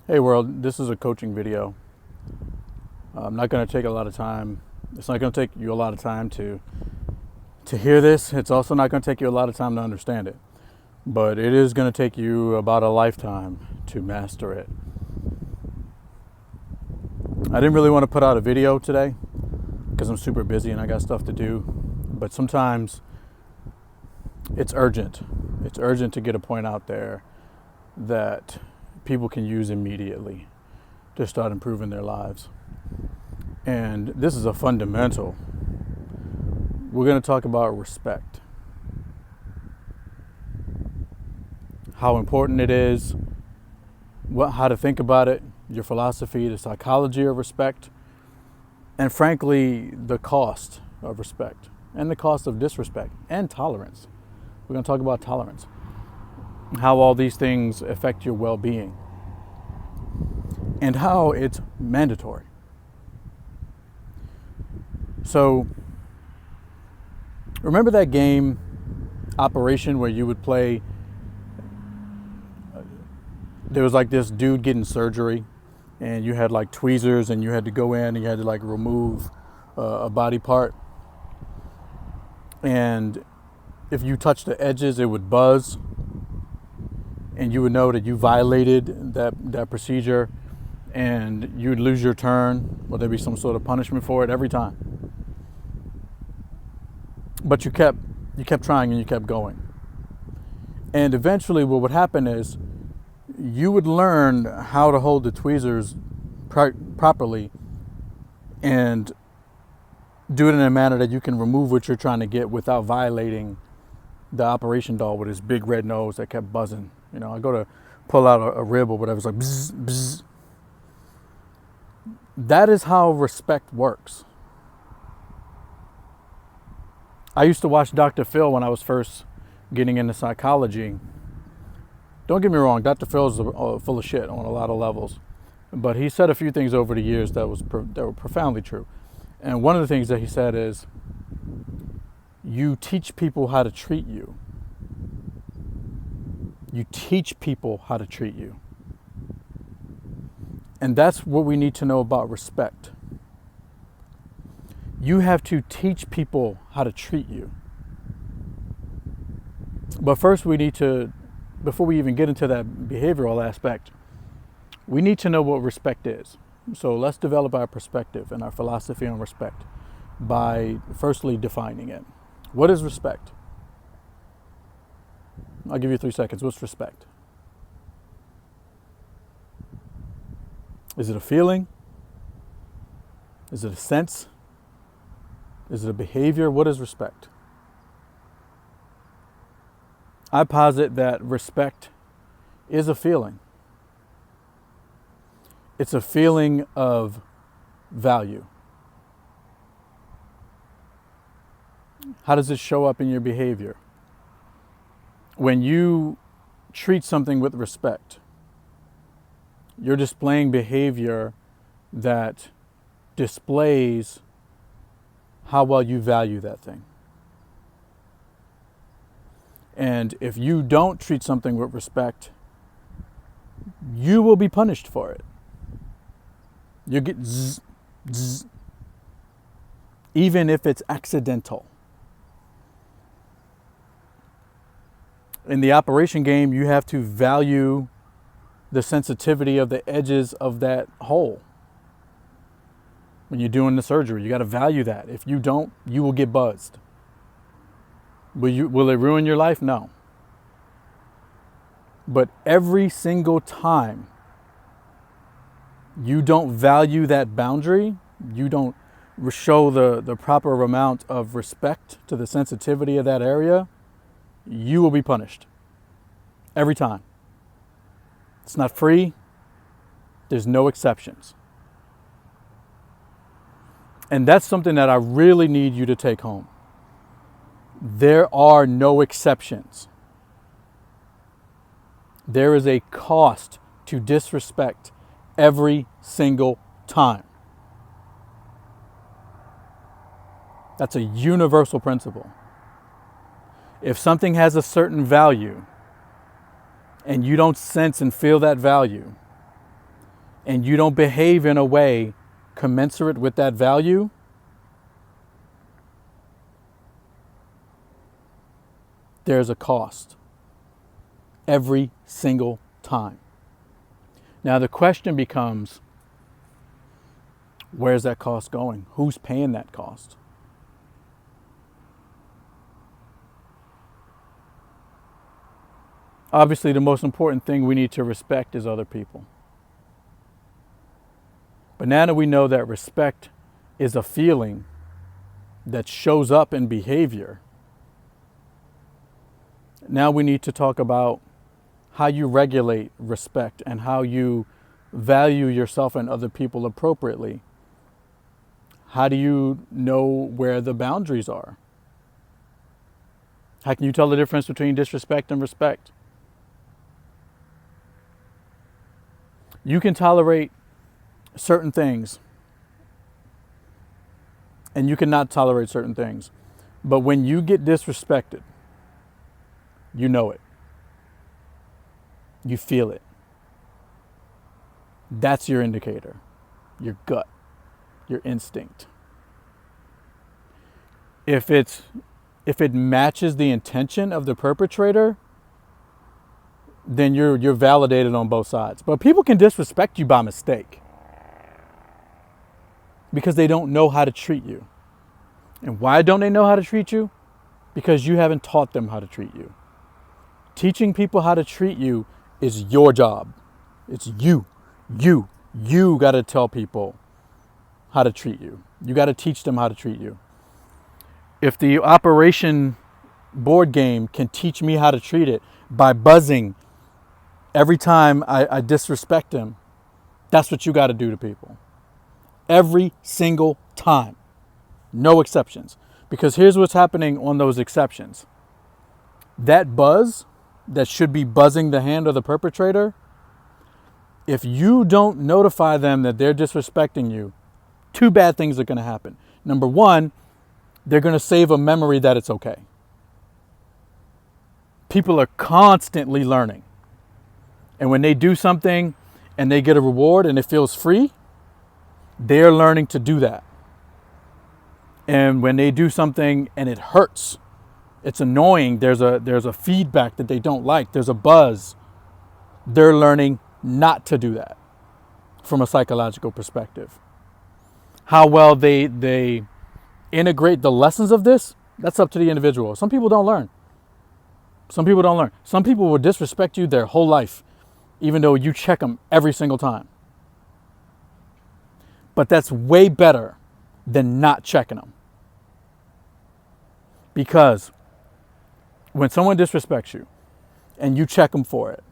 Hey world, this is a coaching video. I'm not going to take a lot of time. It's not going to take you a lot of time to hear this. It's also not going to take you a lot of time to understand it. But it is going to take you about a lifetime to master it. I didn't really want to put out a video today because I'm super busy and I got stuff to do. But sometimes it's urgent. It's urgent to get a point out there that people can use immediately to start improving their lives. And this is a fundamental. We're going to talk about respect. How important it is, how to think about it, your philosophy, the psychology of respect, and frankly, the cost of respect and the cost of disrespect and tolerance. We're going to talk about tolerance. How all these things affect your well-being and how it's mandatory. So, remember that game, Operation, where you would play, there was like this dude getting surgery and you had like tweezers and you had to go in and you had to like remove a body part. And if you touched the edges, it would buzz. And you would know that you violated that procedure and you'd lose your turn, or there'd be some sort of punishment for it every time. But you kept trying and you kept going. And eventually what would happen is you would learn how to hold the tweezers properly and do it in a manner that you can remove what you're trying to get without violating the operation doll with his big red nose that kept buzzing. You know, I go to pull out a rib or whatever, it's like bzz, bzz. That is how respect works. I used to watch Dr. Phil when I was first getting into psychology. Don't get me wrong, Dr. Phil's full of shit on a lot of levels. But he said a few things over the years that were profoundly true. And one of the things that he said is, you teach people how to treat you. You teach people how to treat you. And that's what we need to know about respect. You have to teach people how to treat you. But first we need to, before we even get into that behavioral aspect, we need to know what respect is. So let's develop our perspective and our philosophy on respect by firstly defining it. What is respect? I'll give you 3 seconds. What's respect? Is it a feeling? Is it a sense? Is it a behavior? What is respect? I posit that respect is a feeling. It's a feeling of value. How does it show up in your behavior? When you treat something with respect, you're displaying behavior that displays how well you value that thing. And if you don't treat something with respect, you will be punished for it. You get zzz, zzz, even if it's accidental. In the operation game, you have to value the sensitivity of the edges of that hole. When you're doing the surgery, you got to value that. If you don't, you will get buzzed. Will it ruin your life? No. But every single time you don't value that boundary, you don't show the proper amount of respect to the sensitivity of that area, you will be punished. Every time. It's not free. There's no exceptions. And that's something that I really need you to take home. There are no exceptions. There is a cost to disrespect every single time. That's a universal principle. If something has a certain value and you don't sense and feel that value, and you don't behave in a way commensurate with that value, there's a cost every single time. Now the question becomes, where's that cost going? Who's paying that cost? Obviously, the most important thing we need to respect is other people. But now that we know that respect is a feeling that shows up in behavior, now we need to talk about how you regulate respect and how you value yourself and other people appropriately. How do you know where the boundaries are? How can you tell the difference between disrespect and respect? You can tolerate certain things and you cannot tolerate certain things. But when you get disrespected, you know it. You feel it. That's your indicator, your gut, your instinct. If it matches the intention of the perpetrator, then you're validated on both sides. But people can disrespect you by mistake because they don't know how to treat you. And why don't they know how to treat you? Because you haven't taught them how to treat you. Teaching people how to treat you is your job. It's you. You got to tell people how to treat you. You got to teach them how to treat you. If the Operation board game can teach me how to treat it by buzzing every time I disrespect them, that's what you got to do to people. Every single time. No exceptions. Because here's what's happening on those exceptions. That buzz that should be buzzing the hand of the perpetrator, if you don't notify them that they're disrespecting you, two bad things are going to happen. Number one, they're going to save a memory that it's okay. People are constantly learning. And when they do something and they get a reward and it feels free, they're learning to do that. And when they do something and it hurts, it's annoying, there's a feedback that they don't like, there's a buzz, they're learning not to do that from a psychological perspective. How well they integrate the lessons of this, that's up to the individual. Some people don't learn. Some people will disrespect you their whole life, even though you check them every single time. But that's way better than not checking them. Because when someone disrespects you and you check them for it,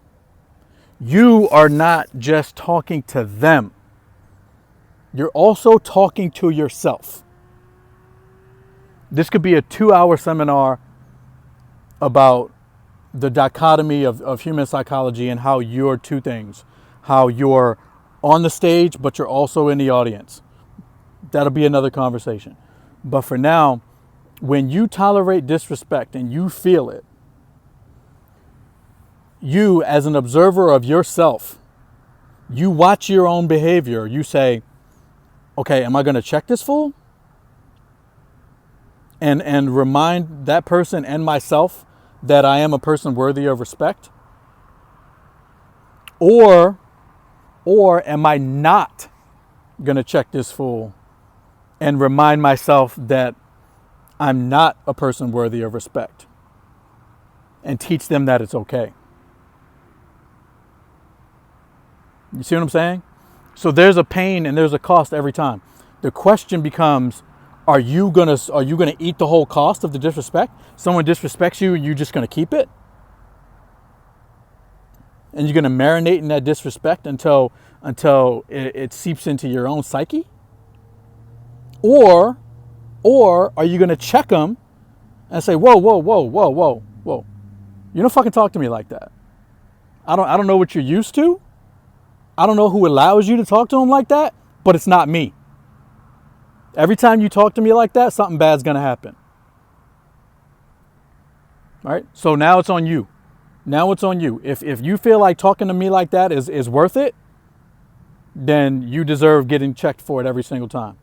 you are not just talking to them. You're also talking to yourself. This could be a 2-hour seminar about the dichotomy of human psychology and how you're two things. How you're on the stage, but you're also in the audience. That'll be another conversation. But for now, when you tolerate disrespect and you feel it, you as an observer of yourself, you watch your own behavior. You say, okay, am I going to check this fool? And remind that person and myself that I am a person worthy of respect? Or am I not going to check this fool and remind myself that I'm not a person worthy of respect and teach them that it's okay? You see what I'm saying? So there's a pain and there's a cost every time. The question becomes, are you gonna eat the whole cost of the disrespect? Someone disrespects you and you're just gonna keep it? And you're gonna marinate in that disrespect until it seeps into your own psyche? Or are you gonna check them and say, whoa, you don't fucking talk to me like that. I don't know what you're used to. I don't know who allows you to talk to them like that, but it's not me. Every time you talk to me like that, something bad's going to happen. All right? So now it's on you. Now it's on you. If you feel like talking to me like that is worth it, then you deserve getting checked for it every single time.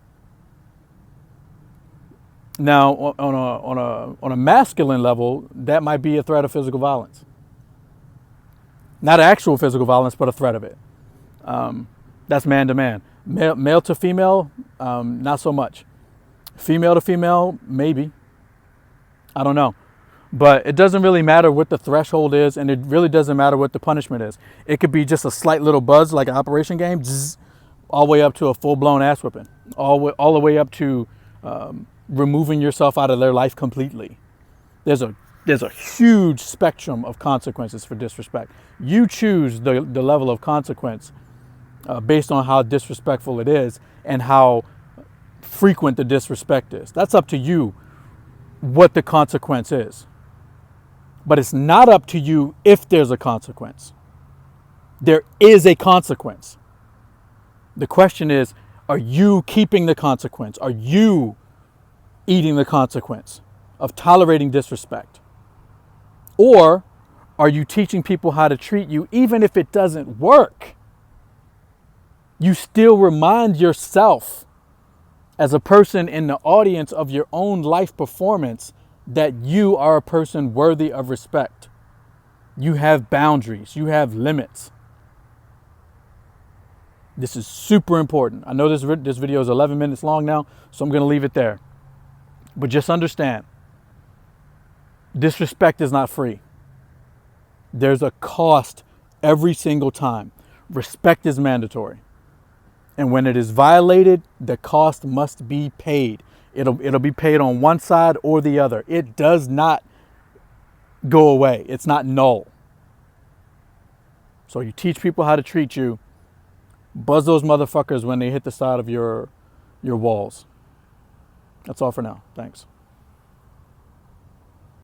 Now, on a masculine level, that might be a threat of physical violence. Not actual physical violence, but a threat of it. That's man to man. Male to female, not so much. Female to female, maybe. I don't know. But it doesn't really matter what the threshold is, and it really doesn't matter what the punishment is. It could be just a slight little buzz, like an Operation game, all the way up to a full-blown ass whipping, all the way up to removing yourself out of their life completely. There's a huge spectrum of consequences for disrespect. You choose the level of consequence based on how disrespectful it is and how frequent the disrespect is. That's up to you what the consequence is. But it's not up to you if there's a consequence. There is a consequence. The question is, are you keeping the consequence? Are you eating the consequence of tolerating disrespect? Or are you teaching people how to treat you even if it doesn't work? You still remind yourself as a person in the audience of your own life performance that you are a person worthy of respect. You have boundaries. You have limits. This is super important. I know this video is 11 minutes long now, so I'm going to leave it there. But just understand, disrespect is not free. There's a cost every single time. Respect is mandatory. And when it is violated, the cost must be paid. It'll be paid on one side or the other. It does not go away. It's not null. So you teach people how to treat you. Buzz those motherfuckers when they hit the side of your walls. That's all for now. Thanks.